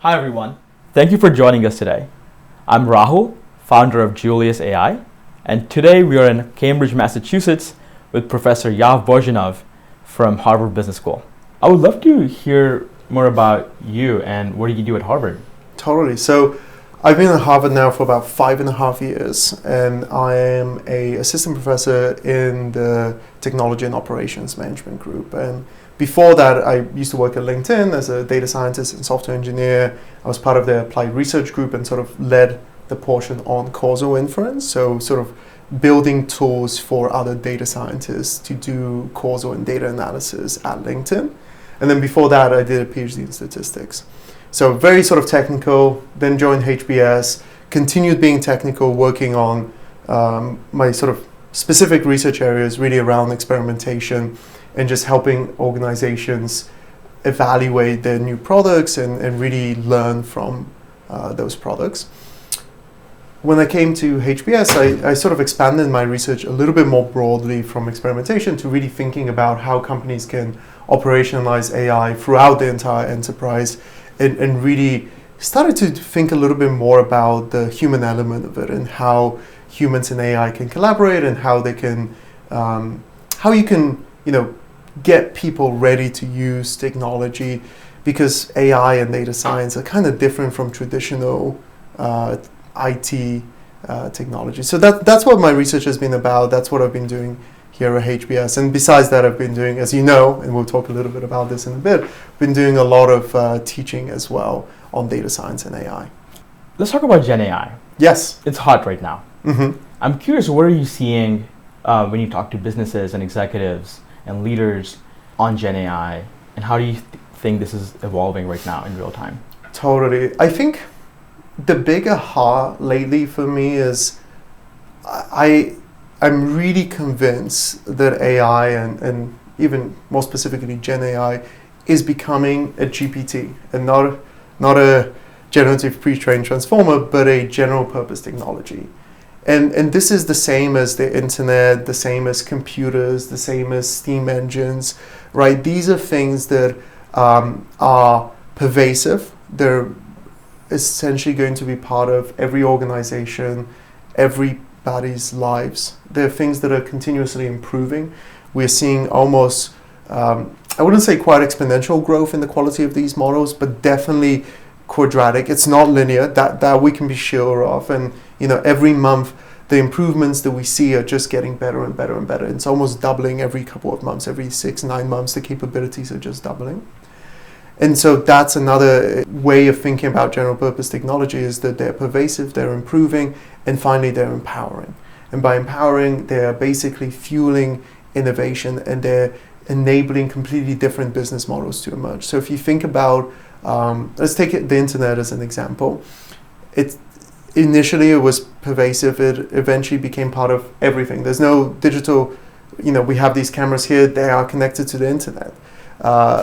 Hi everyone, thank you for joining us today. I'm Rahul, founder of Julius AI, and today we are in Cambridge, Massachusetts with Professor Iavor Bojinov from Harvard Business School. I would love to hear more about you and what do you do at Harvard? Totally. So I've been at Harvard now for about 5.5 years, and I am an assistant professor in the Technology and Operations Management group. And before that, I used to work at LinkedIn as a data scientist and software engineer. I was part of the applied research group and sort of led the portion on causal inference, so sort of building tools for other data scientists to do causal and data analysis at LinkedIn. And then before that, I did a PhD in statistics. So very sort of technical, then joined HBS, continued being technical, working on my sort of specific research areas really around experimentation and just helping organizations evaluate their new products and really learn from those products. When I came to HBS, I sort of expanded my research a little bit more broadly from experimentation to really thinking about how companies can operationalize AI throughout the entire enterprise and really started to think a little bit more about the human element of it and how humans and AI can collaborate and how they can, how you can, get people ready to use technology, because AI and data science are kind of different from traditional IT technology. So that's what my research has been about. That's what I've been doing here at HBS. And besides that, I've been doing, as you know, and we'll talk a little bit about this in a bit, been doing a lot of teaching as well on data science and AI. Let's talk about GenAI. Yes. It's hot right now. Mm-hmm. I'm curious, what are you seeing when you talk to businesses and executives and leaders on GenAI, and how do you think this is evolving right now in real time? Totally. I think the big aha lately for me is I'm really convinced that AI and even more specifically GenAI is becoming a GPT and not a generative pre-trained transformer, but a general purpose technology. And this is the same as the internet, the same as computers, the same as steam engines, right? These are things that are pervasive. They're essentially going to be part of every organization, everybody's lives. They're things that are continuously improving. We're seeing almost, I wouldn't say quite exponential growth in the quality of these models, but definitely quadratic. It's not linear, that we can be sure of. And every month the improvements that we see are just getting better and better and better. It's almost doubling every couple of months, every 6-9 months the capabilities are just doubling. And so that's another way of thinking about general purpose technology, is that they're pervasive, they're improving, and finally they're empowering. And by empowering, they're basically fueling innovation and they're enabling completely different business models to emerge. So if you think about, let's take the internet as an example. Initially it was pervasive, it eventually became part of everything. There's no digital, we have these cameras here, they are connected to the internet.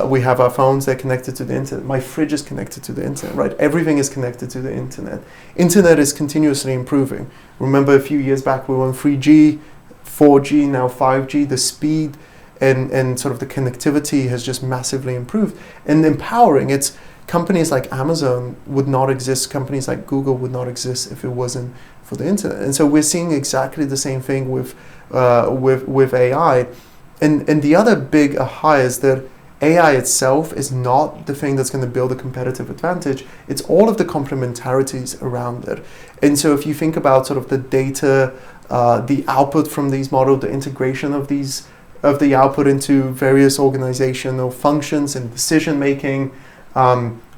We have our phones, they're connected to the internet. My fridge is connected to the internet, right? Everything is connected to the internet. Internet is continuously improving. Remember a few years back we were on 3G, 4G, now 5G. The speed and sort of the connectivity has just massively improved. And empowering, it's companies like Amazon would not exist, companies like Google would not exist if it wasn't for the internet. And so we're seeing exactly the same thing with AI. And the other big aha is that AI itself is not the thing that's going to build a competitive advantage. It's all of the complementarities around it. And so if you think about sort of the data, the output from these models, the integration of the output into various organizational functions and decision making,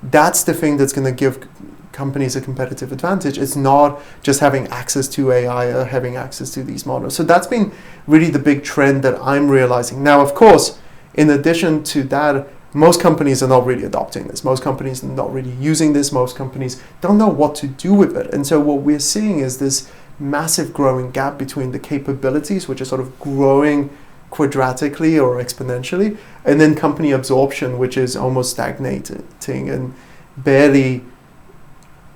that's the thing that's going to give companies a competitive advantage. It's not just having access to AI or having access to these models. So that's been really the big trend that I'm realizing. Now, of course, in addition to that, most companies are not really adopting this. Most companies are not really using this. Most companies don't know what to do with it. And so what we're seeing is this massive growing gap between the capabilities, which are sort of growing quadratically or exponentially, and then company absorption, which is almost stagnating and barely,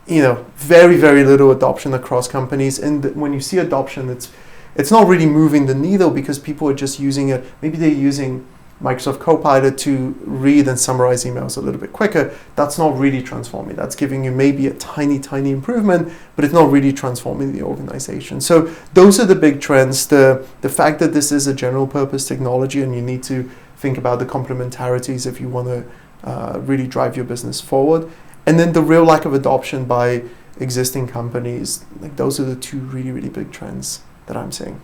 very, very little adoption across companies. And when you see adoption, it's not really moving the needle because people are just using it. Maybe they're using Microsoft Copilot to read and summarize emails a little bit quicker, that's not really transforming. That's giving you maybe a tiny, tiny improvement, but it's not really transforming the organization. So those are the big trends. The fact that this is a general purpose technology and you need to think about the complementarities if you want to really drive your business forward. And then the real lack of adoption by existing companies. Like those are the two really, really big trends that I'm seeing.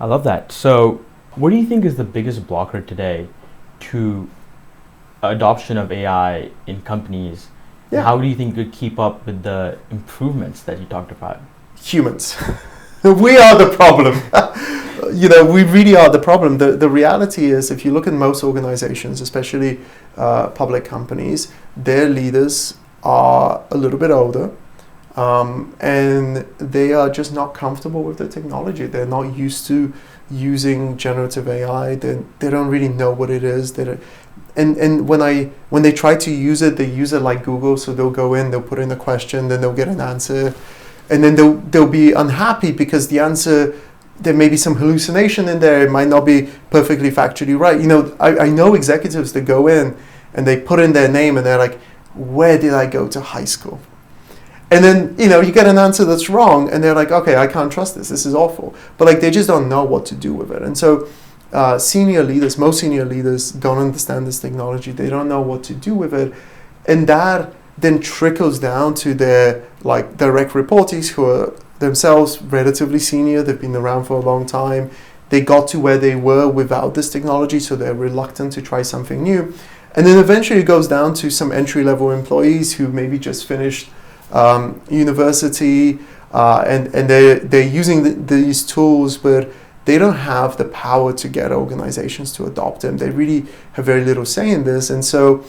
I love that. So what do you think is the biggest blocker today to adoption of AI in companies? Yeah. How do you think you could keep up with the improvements that you talked about? Humans. We are the problem. We really are the problem. The reality is, if you look at most organizations, especially public companies, their leaders are a little bit older, and they are just not comfortable with the technology. They're not used to using generative AI. They don't really know what it is. And when they try to use it, they use it like Google. So they'll go in, they'll put in a question, then they'll get an answer, and then they'll be unhappy because the answer, there may be some hallucination in there. It might not be perfectly factually right. I know executives that go in and they put in their name and they're like, where did I go to high school? And then, you get an answer that's wrong and they're like, okay, I can't trust this. This is awful. But they just don't know what to do with it. And so most senior leaders don't understand this technology. They don't know what to do with it. And that then trickles down to their direct reportees who are themselves relatively senior. They've been around for a long time. They got to where they were without this technology, so they're reluctant to try something new. And then eventually it goes down to some entry-level employees who maybe just finished university, and they're using these tools, but they don't have the power to get organizations to adopt them. They really have very little say in this, and so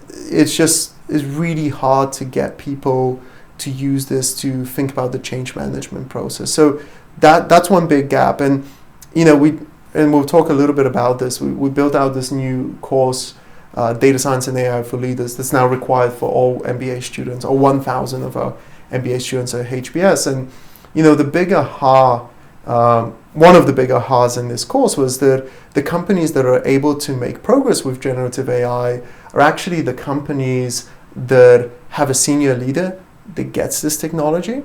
it's really hard to get people to use this to think about the change management process. So that's one big gap, and we'll talk a little bit about this. We built out this new course, Data Science and AI for Leaders, that's now required for all MBA students, or 1,000 of our MBA students at HBS. And the big aha, one of the big ahas in this course was that the companies that are able to make progress with generative AI are actually the companies that have a senior leader that gets this technology,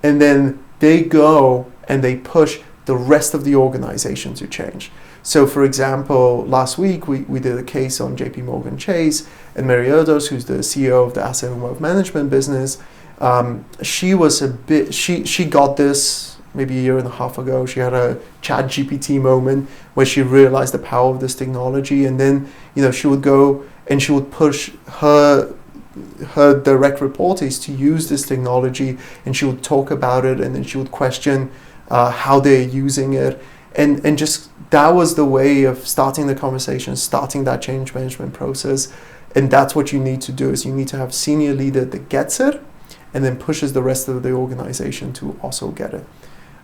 and then they go and they push the rest of the organization to change. So, for example, last week we did a case on JP Morgan Chase, and Mary Erdos, who's the CEO of the Asset and Wealth Management business. She got this maybe a year and a half ago. She had a chat GPT moment where she realized the power of this technology, and then she would go and she would push her direct reportees to use this technology, and she would talk about it, and then she would question how they're using it, and just that was the way of starting the conversation, starting that change management process. And that's what you need to do, is you need to have senior leader that gets it and then pushes the rest of the organization to also get it.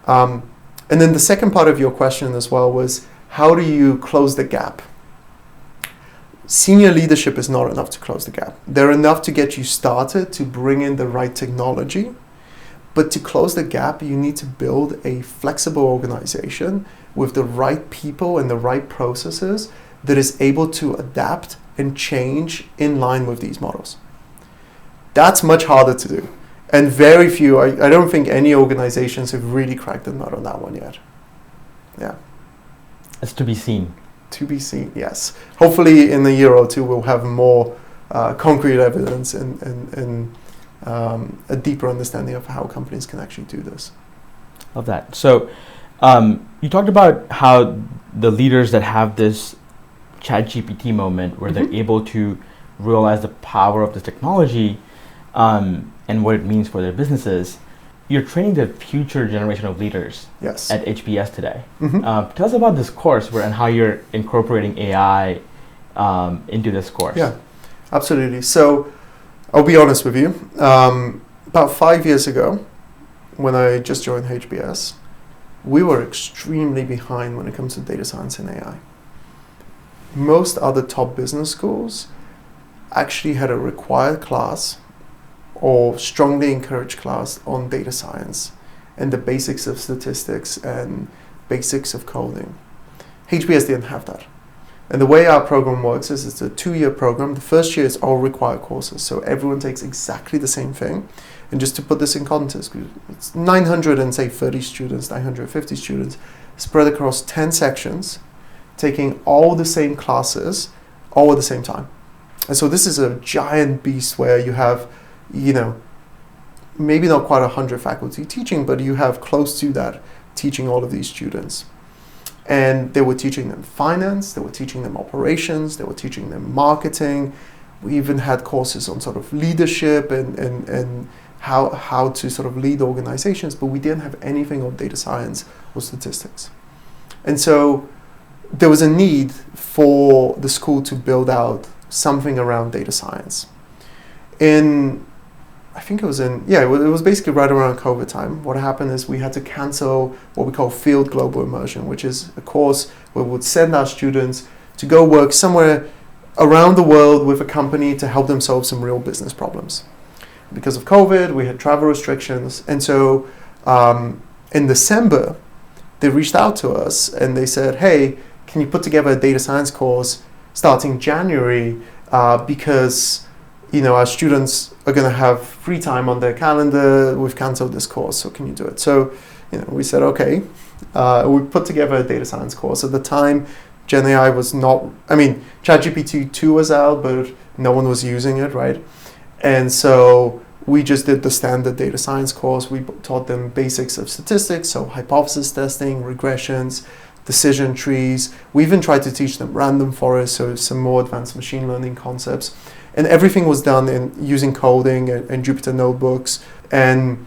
And then the second part of your question as well was, how do you close the gap? Senior leadership is not enough to close the gap. They're enough to get you started, to bring in the right technology. But to close the gap, you need to build a flexible organization with the right people and the right processes that is able to adapt and change in line with these models. That's much harder to do. And very few, I don't think any organizations have really cracked the nut on that one yet. Yeah. It's to be seen. To be seen, yes. Hopefully in a year or two we'll have more concrete evidence and a deeper understanding of how companies can actually do this. Love that. So you talked about how the leaders that have this chat GPT moment where they're able to realize the power of the technology and what it means for their businesses. You're training the future generation of leaders at HBS today. Tell us about this course and how you're incorporating AI into this course. Yeah, absolutely. So I'll be honest with you. About 5 years ago, when I just joined HBS, we were extremely behind when it comes to data science and AI. Most other top business schools actually had a required class or strongly encouraged class on data science and the basics of statistics and basics of coding. HBS didn't have that. And the way our program works is it's a 2-year program. The first year is all required courses, so everyone takes exactly the same thing. And just to put this in context, it's 930 students, 950 students, spread across 10 sections, taking all the same classes, all at the same time. And so this is a giant beast where you have, maybe not quite 100 faculty teaching, but you have close to that teaching all of these students. And they were teaching them finance, they were teaching them operations, they were teaching them marketing. We even had courses on sort of leadership and how to sort of lead organizations, but we didn't have anything on data science or statistics. And so there was a need for the school to build out something around data science. It was basically right around COVID time. What happened is we had to cancel what we call field global immersion, which is a course where we would send our students to go work somewhere around the world with a company to help them solve some real business problems. Because of COVID, we had travel restrictions. And so in December, they reached out to us and they said, hey, can you put together a data science course starting January because our students are going to have free time on their calendar. We've canceled this course, so can you do it? So, we said, okay. We put together a data science course. At the time, GenAI was not, ChatGPT 2 was out, but no one was using it, right? And so we just did the standard data science course. We taught them basics of statistics, so hypothesis testing, regressions, decision trees. We even tried to teach them random forest, so some more advanced machine learning concepts. And everything was done in using coding and Jupyter notebooks. And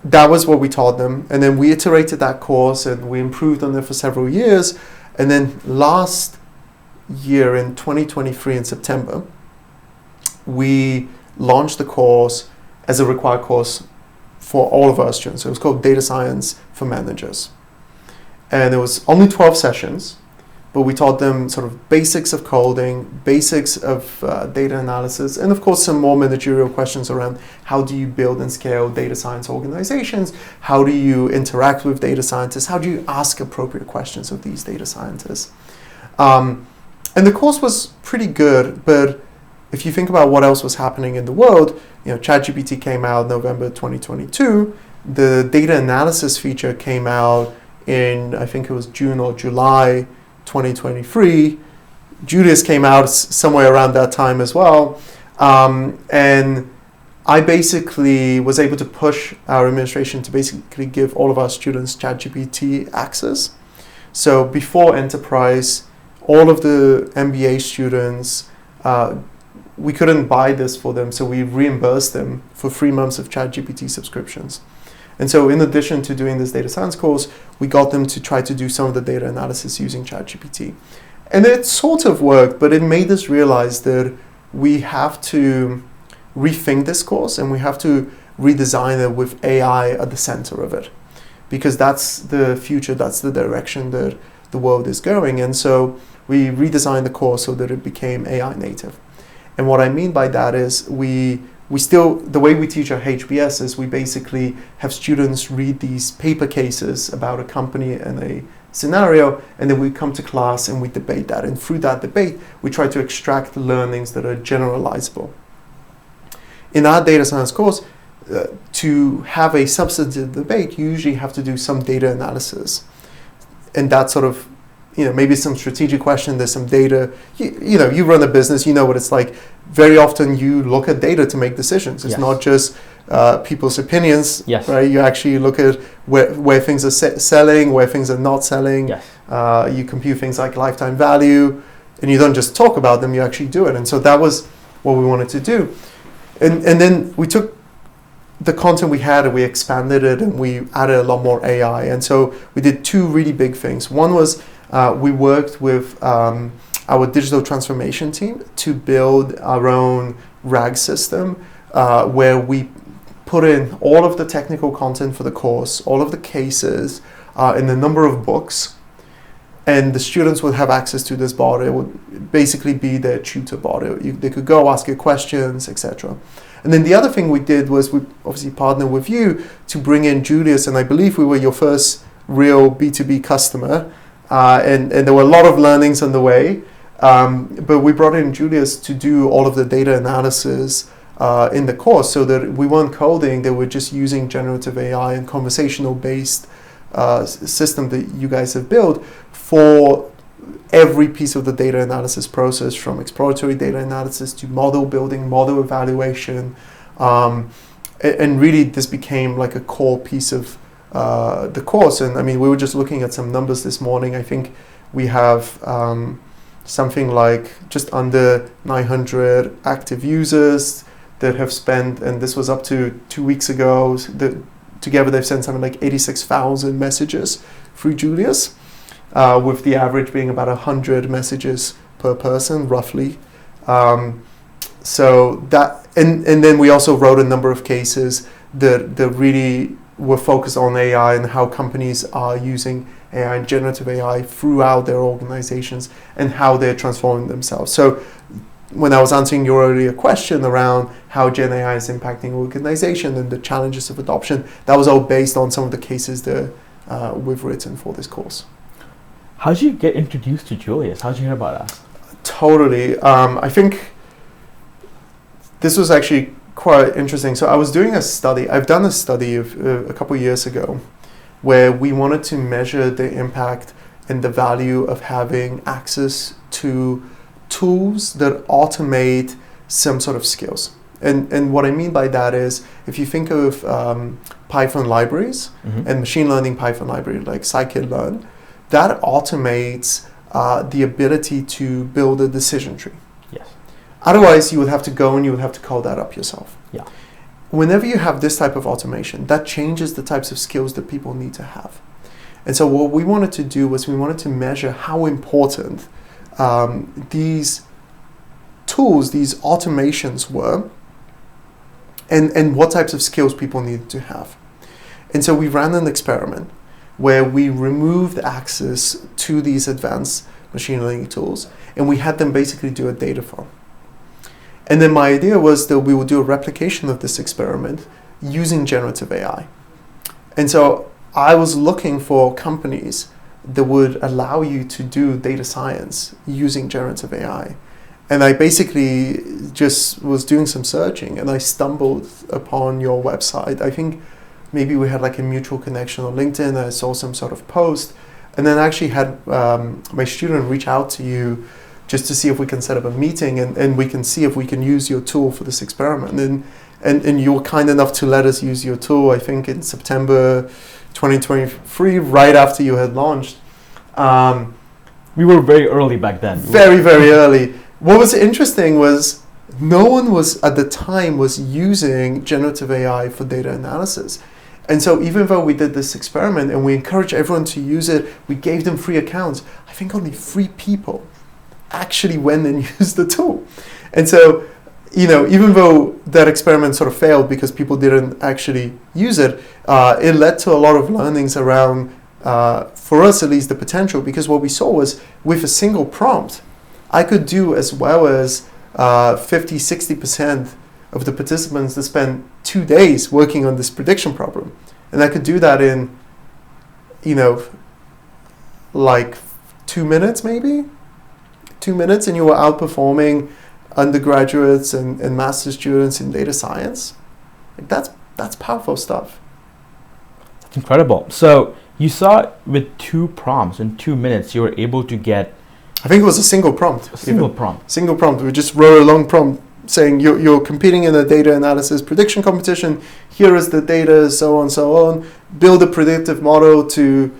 that was what we taught them. And then we iterated that course and we improved on it for several years. And then last year in 2023 in September, we launched the course as a required course for all of our students. So it was called Data Science for Managers. And it was only 12 sessions. But we taught them sort of basics of coding, basics of data analysis, and of course some more managerial questions around how do you build and scale data science organizations, how do you interact with data scientists, how do you ask appropriate questions of these data scientists. And the course was pretty good, but if you think about what else was happening in the world, ChatGPT came out November 2022, the data analysis feature came out in, I think it was June or July 2023. Julius came out somewhere around that time as well. And I basically was able to push our administration to basically give all of our students ChatGPT access. So before enterprise, all of the MBA students, we couldn't buy this for them, so we reimbursed them for 3 months of ChatGPT subscriptions. And so in addition to doing this data science course, we got them to try to do some of the data analysis using ChatGPT. And it sort of worked, but it made us realize that we have to rethink this course and we have to redesign it with AI at the center of it. Because that's the future, that's the direction that the world is going. And so we redesigned the course so that it became AI native. And what I mean by that is we still, the way we teach our HBS is we basically have students read these paper cases about a company and a scenario, and then we come to class and we debate that. And through that debate, we try to extract learnings that are generalizable. In our data science course, to have a substantive debate, you usually have to do some data analysis. And that sort of, maybe some strategic question, there's some data. You run a business, you know what it's like. Very often you look at data to make decisions. It's not just people's opinions, right? You actually look at where things are selling, where things are not selling. You compute things like lifetime value, and you don't just talk about them, you actually do it. And so that was what we wanted to do. And then we took the content we had and we expanded it and we added a lot more AI. And so we did 2 really big things. One was we worked with our digital transformation team to build our own RAG system where we put in all of the technical content for the course, all of the cases, and the number of books. And the students would have access to this bot. It would basically be their tutor bot. They could go ask you questions, etc. And then the other thing we did was we obviously partnered with you to bring in Julius, and I believe we were your first real B2B customer. And there were a lot of learnings on the way. But we brought in Julius to do all of the data analysis in the course, so that we weren't coding, they were just using generative AI and conversational based system that you guys have built for every piece of the data analysis process, from exploratory data analysis to model building, model evaluation. And really this became like a core piece of the course. And I mean, we were just looking at some numbers this morning. I think we have something like just under 900 active users that have spent, and this was up to 2 weeks ago, together they've sent something like 86,000 messages through Julius, with the average being about 100 messages per person, roughly. So that, and then we also wrote a number of cases that really were focused on AI and how companies are using AI and generative AI throughout their organizations and how they're transforming themselves. So when I was answering your earlier question around how GenAI is impacting organization and the challenges of adoption, that was all based on some of the cases that we've written for this course. How did you get introduced to Julius? How did you hear about us? Totally. I think this was actually quite interesting. So I was doing a study. I've done a study of a couple of years ago where we wanted to measure the impact and the value of having access to tools that automate some sort of skills. And what I mean by that is, if you think of Python libraries and machine learning Python library like scikit-learn, that automates the ability to build a decision tree. Yes. Otherwise, you would have to go and you would have to code that up yourself. Yeah. Whenever you have this type of automation, that changes the types of skills that people need to have. And so what we wanted to do was we wanted to measure how important these tools, these automations were, and what types of skills people needed to have. And so we ran an experiment where we removed access to these advanced machine learning tools, and we had them basically do a data farm. And then my idea was that we would do a replication of this experiment using generative AI. And so I was looking for companies that would allow you to do data science using generative AI. And I basically just was doing some searching and I stumbled upon your website. I think maybe we had like a mutual connection on LinkedIn. I saw some sort of post and then I actually had my student reach out to you just to see if we can set up a meeting and we can see if we can use your tool for this experiment. And you were kind enough to let us use your tool, I think in September 2023, right after you had launched. We were very early back then. Very, very early. What was interesting was no one was at the time was using generative AI for data analysis. And so even though we did this experiment and we encouraged everyone to use it, we gave them free accounts, I think only 3 people actually went and used the tool. And so, you know, even though that experiment sort of failed because people didn't actually use it, it led to a lot of learnings around, for us at least, the potential, because what we saw was with a single prompt, I could do as well as 50-60% of the participants that spent 2 days working on this prediction problem. And I could do that in, you know, like 2 minutes maybe? 2 minutes, and you were outperforming undergraduates and master's students in data science. Like that's powerful stuff. That's incredible. So you saw with 2 prompts in 2 minutes, you were able to get. I think it was a single prompt. Single prompt. We just wrote a long prompt saying you're competing in a data analysis prediction competition. Here is the data, so on. Build a predictive model to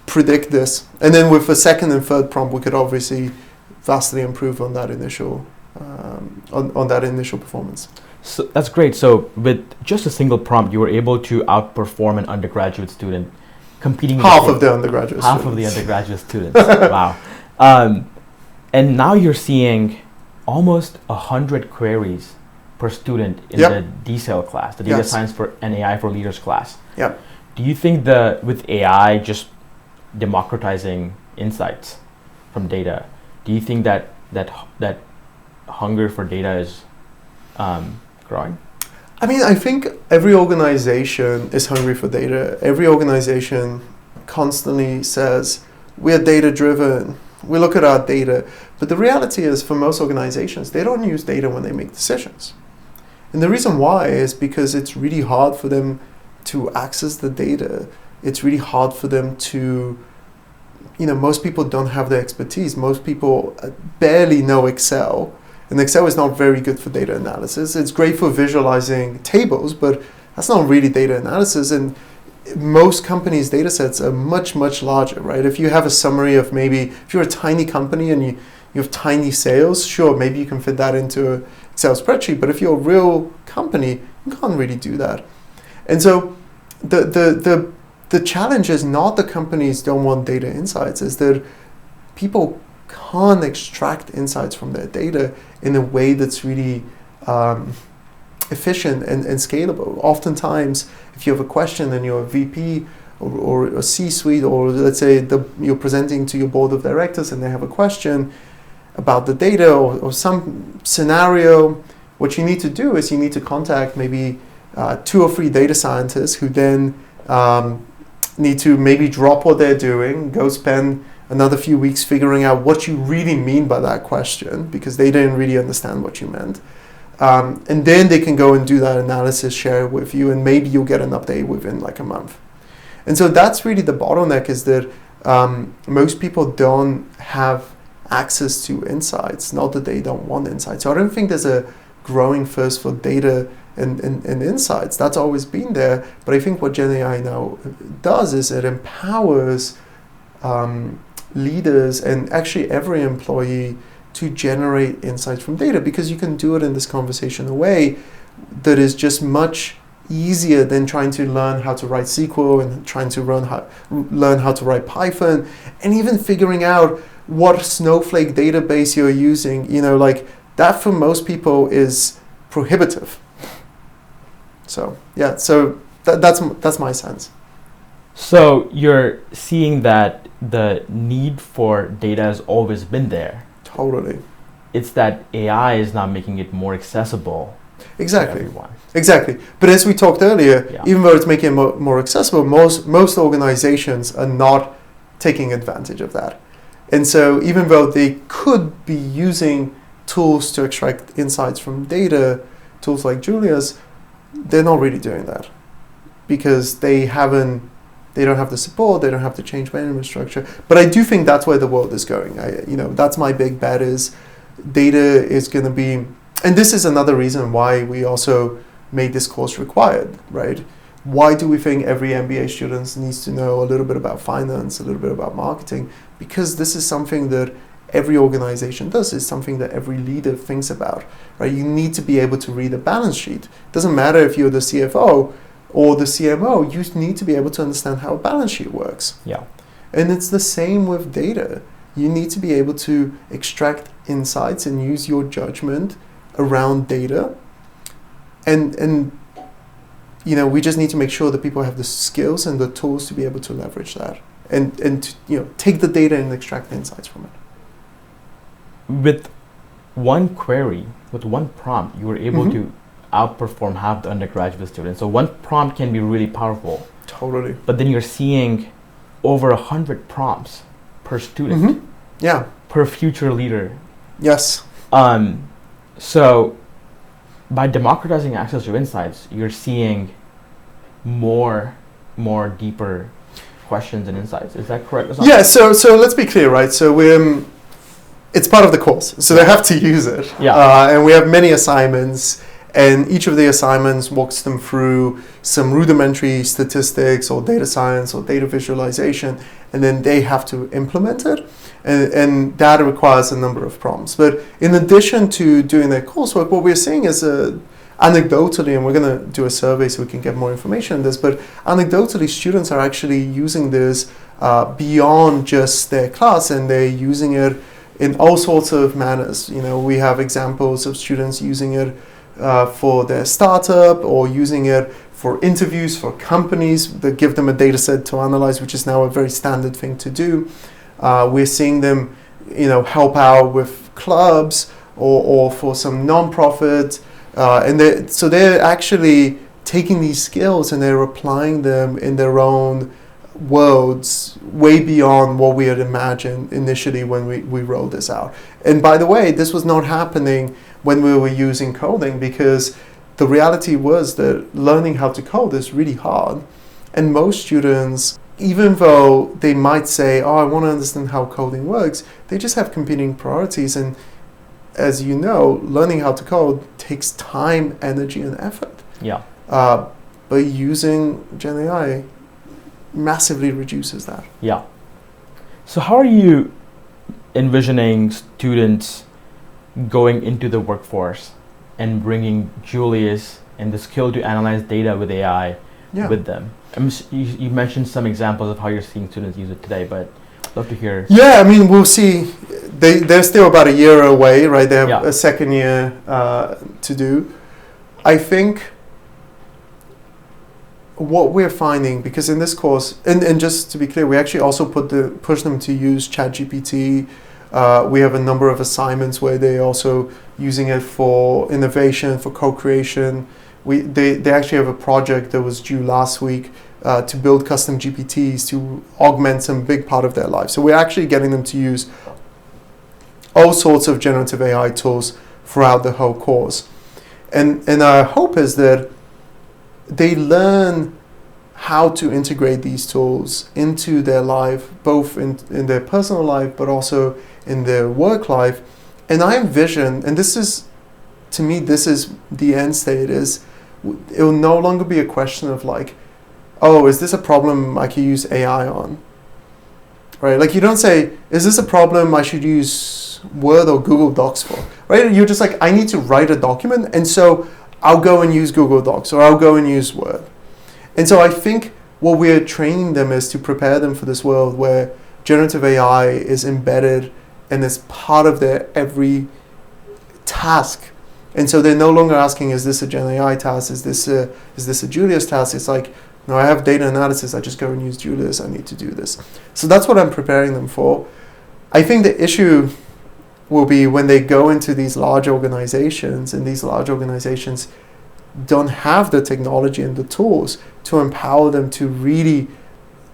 predict this. And then with a second and third prompt, we could obviously vastly improve on that initial on that initial performance. So that's great. So with just a single prompt, you were able to outperform an undergraduate student competing. Half of the undergraduate students. Wow. And now you're seeing almost 100 queries per student in the DSAIL class, the Data Science for and AI for Leaders class. Yep. Do you think with AI just democratizing insights from data, do you think that hunger for data is growing? I mean, I think every organization is hungry for data. Every organization constantly says, we are data-driven, we look at our data. But the reality is, for most organizations, they don't use data when they make decisions. And the reason why is because it's really hard for them to access the data. It's really hard for them to, most people don't have the expertise. Most people barely know Excel. And Excel is not very good for data analysis. It's great for visualizing tables, but that's not really data analysis. And most companies' data sets are much, much larger, right? If you have a summary of if you're a tiny company and you have tiny sales, sure, maybe you can fit that into an Excel spreadsheet. But if you're a real company, you can't really do that. And so the challenge is not that companies don't want data insights, is that people can't extract insights from their data in a way that's really efficient and scalable. Oftentimes, if you have a question and you're a VP or a C-suite, or let's say you're presenting to your board of directors and they have a question about the data or some scenario, what you need to do is you need to contact maybe 2 or 3 data scientists who then need to maybe drop what they're doing, go spend another few weeks figuring out what you really mean by that question, because they didn't really understand what you meant. And then they can go and do that analysis, share it with you, and maybe you'll get an update within like a month. And so that's really the bottleneck, is that most people don't have access to insights, not that they don't want insights. So I don't think there's a growing thirst for data and insights. That's always been there. But I think what GenAI now does is it empowers leaders and actually every employee to generate insights from data, because you can do it in this conversational way that is just much easier than trying to learn how to write SQL and trying to learn how to write Python, and even figuring out what Snowflake database you're using. That for most people is prohibitive. So yeah, that's my sense. So you're seeing that the need for data has always been there. Totally. It's that AI is now making it more accessible. Exactly. To everyone. Exactly. But as we talked earlier, Yeah. even though it's making it more accessible, most organizations are not taking advantage of that. And so even though they could be using tools to extract insights from data, tools like Julius, they're not really doing that, because they don't have the support, they don't have the change management structure. But I do think that's where the world is going. That's my big bet, is data is going to be, and this is another reason why we also made this course required, right? Why do we think every MBA student needs to know a little bit about finance, a little bit about marketing? Because this is something that every organization does. It's something that every leader thinks about, right? You need to be able to read a balance sheet. Doesn't matter if you're the CFO or the CMO, you need to be able to understand how a balance sheet works. Yeah. And it's the same with data. You need to be able to extract insights and use your judgment around data. And we just need to make sure that people have the skills and the tools to be able to leverage that and take the data and extract insights from it. With one query, with one prompt, you were able to outperform half the undergraduate students. So one prompt can be really powerful. Totally. But then you're seeing over 100 prompts per student. Yeah. Per future leader. Yes. So by democratizing access to insights, you're seeing more deeper questions and insights. Is that correct? Yeah. So let's be clear, right? So it's part of the course, so they have to use it. Yeah. And we have many assignments, and each of the assignments walks them through some rudimentary statistics or data science or data visualization, and then they have to implement it. And that requires a number of prompts. But in addition to doing their coursework, what we're seeing is anecdotally, and we're going to do a survey so we can get more information on this, but anecdotally, students are actually using this beyond just their class, and they're using it in all sorts of manners. We have examples of students using it for their startup, or using it for interviews for companies that give them a data set to analyze, which is now a very standard thing to do. We're seeing them, help out with clubs or for some non-profit, and they're actually taking these skills and they're applying them in their own worlds way beyond what we had imagined initially when we rolled this out. And by the way, this was not happening when we were using coding, because the reality was that learning how to code is really hard. And most students, even though they might say, oh, I want to understand how coding works, they just have competing priorities. And as you know, learning how to code takes time, energy, and effort. Yeah. But using GenAI massively reduces that. Yeah. So how are you envisioning students going into the workforce and bringing Julius and the skill to analyze data with AI with them? You mentioned some examples of how you're seeing students use it today, but I'd love to hear. Yeah, I mean, we'll see. They're still about a year away, right? They have a second year to do. I think what we're finding, because in this course, and just to be clear, we actually also push them to use ChatGPT. We have a number of assignments where they're also using it for innovation, for co-creation. They actually have a project that was due last week to build custom GPTs to augment some big part of their life. So we're actually getting them to use all sorts of generative AI tools throughout the whole course. And our hope is that they learn how to integrate these tools into their life, both in their personal life, but also in their work life. And I envision, and this is, to me, this is the end state, is it will no longer be a question of like, oh, is this a problem I can use AI on? Right? Like, you don't say, is this a problem I should use Word or Google Docs for? Right? You're just like, I need to write a document, and so I'll go and use Google Docs, or I'll go and use Word. And so I think what we're training them is to prepare them for this world where generative AI is embedded and is part of their every task. And so they're no longer asking, is this a GenAI task? Is this a Julius task? It's like, no, I have data analysis. I just go and use Julius. I need to do this. So that's what I'm preparing them for. I think the issue will be when they go into these large organizations, and these large organizations don't have the technology and the tools to empower them to really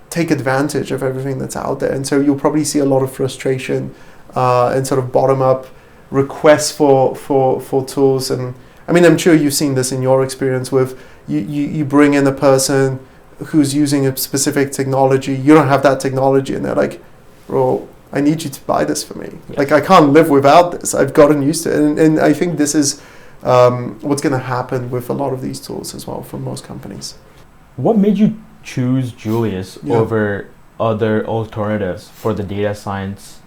take advantage of everything that's out there. And so you'll probably see a lot of frustration and sort of bottom-up requests for tools. And I mean, I'm sure you've seen this in your experience with you bring in a person who's using a specific technology. You don't have that technology, and they're like, bro, I need you to buy this for me. Yes. Like, I can't live without this. I've gotten used to it. And I think this is what's going to happen with a lot of these tools as well for most companies. What made you choose Julius over other alternatives for the data science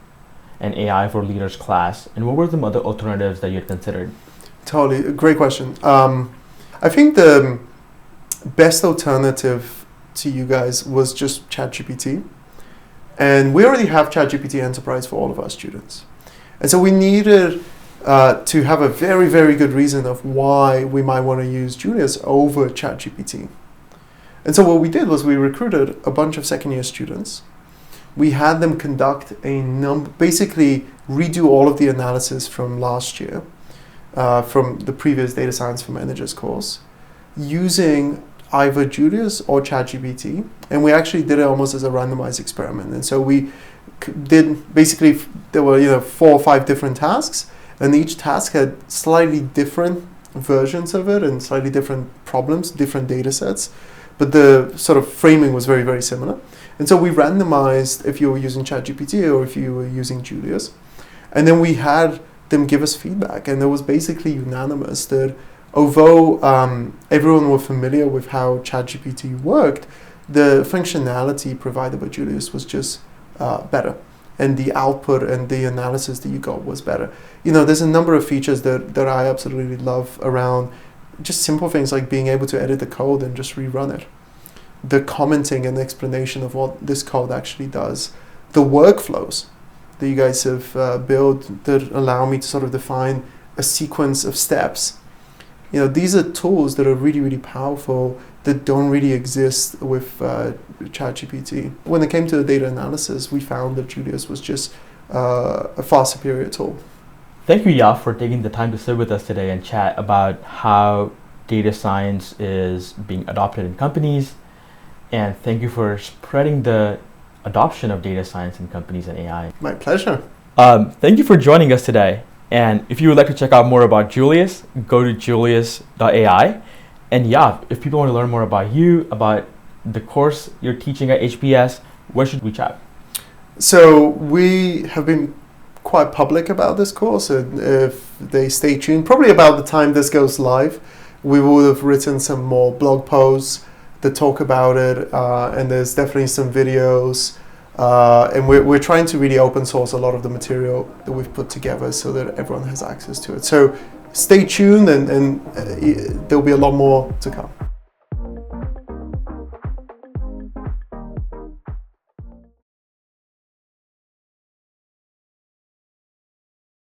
and AI for leaders class? And what were some other alternatives that you had considered? Totally. Great question. I think the best alternative to you guys was just ChatGPT. And we already have ChatGPT Enterprise for all of our students. And so we needed to have a very, very good reason of why we might want to use Julius over ChatGPT. And so what we did was we recruited a bunch of second-year students. We had them conduct basically redo all of the analysis from last year, from the previous Data Science for Managers course, using either Julius or ChatGPT. And we actually did it almost as a randomized experiment. And so we did, basically, there were 4 or 5 different tasks, and each task had slightly different versions of it and slightly different problems, different data sets. But the sort of framing was very, very similar. And so we randomized if you were using ChatGPT or if you were using Julius. And then we had them give us feedback. And it was basically unanimous that although everyone was familiar with how ChatGPT worked, the functionality provided by Julius was just better. And the output and the analysis that you got was better. There's a number of features that I absolutely love around just simple things like being able to edit the code and just rerun it. The commenting and explanation of what this code actually does. The workflows that you guys have built that allow me to sort of define a sequence of steps. These are tools that are really, really powerful that don't really exist with ChatGPT. When it came to the data analysis, we found that Julius was just a far superior tool. Thank you, Yav, for taking the time to sit with us today and chat about how data science is being adopted in companies and thank you for spreading the adoption of data science in companies and AI. My pleasure. Thank you for joining us today. And if you would like to check out more about Julius, go to julius.ai. And yeah, if people want to learn more about you, about the course you're teaching at HBS, where should we chat? So we have been quite public about this course, and if they stay tuned, probably about the time this goes live, we will have written some more blog posts that talk about it, and there's definitely some videos, and we're trying to really open source a lot of the material that we've put together so that everyone has access to it. So stay tuned, and there'll be a lot more to come.